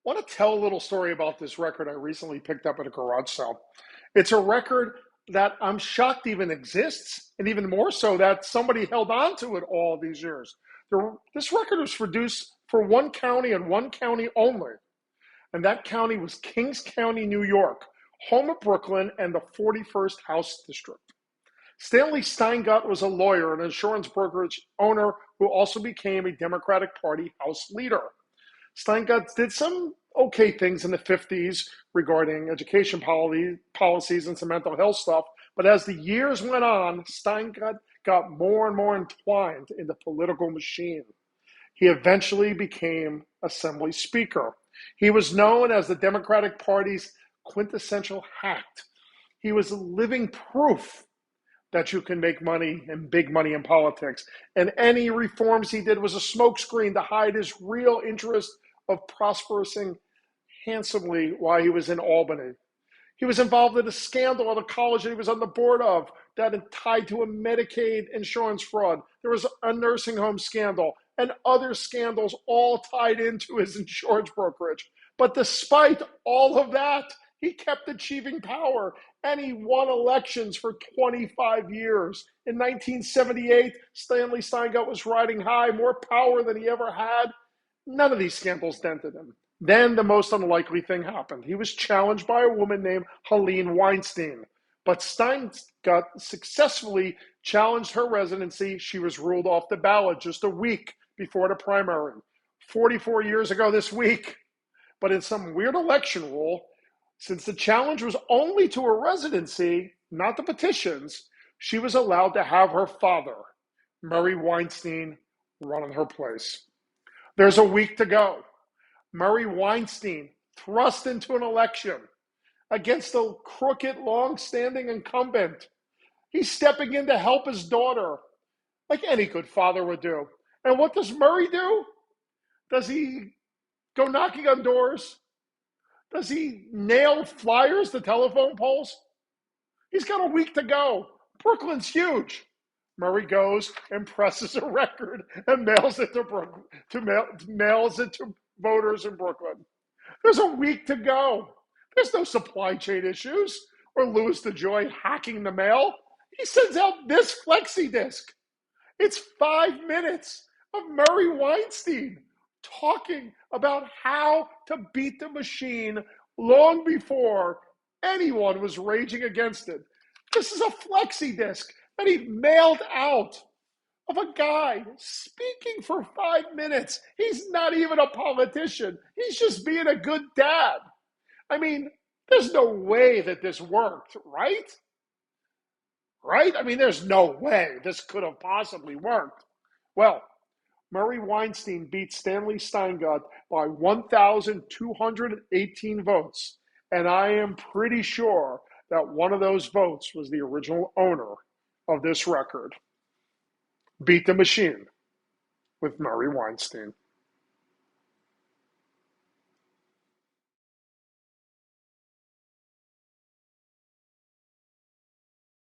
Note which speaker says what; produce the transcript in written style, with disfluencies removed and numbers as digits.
Speaker 1: Want to tell a little story about this record I recently picked up at a garage sale. It's a record that I'm shocked even exists, and even more so that somebody held on to it all these years. This record was produced for one county and one county only, and that county was Kings County, New York, home of Brooklyn and the 41st House District. Stanley Stein was a lawyer and insurance brokerage owner who also became a Democratic Party House leader. Steingart did some okay things in the 50s regarding education policies and some mental health stuff. But as the years went on, Steingart got more and more entwined in the political machine. He eventually became Assembly Speaker. He was known as the Democratic Party's quintessential hack. He was living proof that you can make money and big money in politics. And any reforms he did was a smokescreen to hide his real interest of prospering handsomely while he was in Albany. He was involved in a scandal at a college that he was on the board of that tied to a Medicaid insurance fraud. There was a nursing home scandal and other scandals all tied into his insurance brokerage. But despite all of that, he kept achieving power, and he won elections for 25 years. In 1978, Stanley Steingart was riding high, more power than he ever had. None of these scandals dented him. Then the most unlikely thing happened. He was challenged by a woman named Helene Weinstein. But Steingart successfully challenged her residency. She was ruled off the ballot just a week before the primary, 44 years ago this week. But in some weird election rule, since the challenge was only to her residency, not the petitions, she was allowed to have her father, Murray Weinstein, run in her place. There's a week to go. Murray Weinstein thrust into an election against a crooked, long-standing incumbent. He's stepping in to help his daughter, like any good father would do. And what does Murray do? Does he go knocking on doors? Does he nail flyers to telephone poles? He's got a week to go. Brooklyn's huge. Murray goes and presses a record and mails it to voters in Brooklyn. There's a week to go. There's no supply chain issues or Louis DeJoy hacking the mail. He sends out this flexi disc. It's 5 minutes of Murray Weinstein talking about how to beat the machine long before anyone was raging against it. This is a flexi disc that he mailed out of a guy speaking for 5 minutes. He's not even a politician. He's just being a good dad. I mean, there's no way that this worked, right? Right? I mean, there's no way this could have possibly worked. Well, Murray Weinstein beat Stanley Steingart by 1,218 votes. And I am pretty sure that one of those votes was the original owner of this record. Beat the Machine with Murray Weinstein.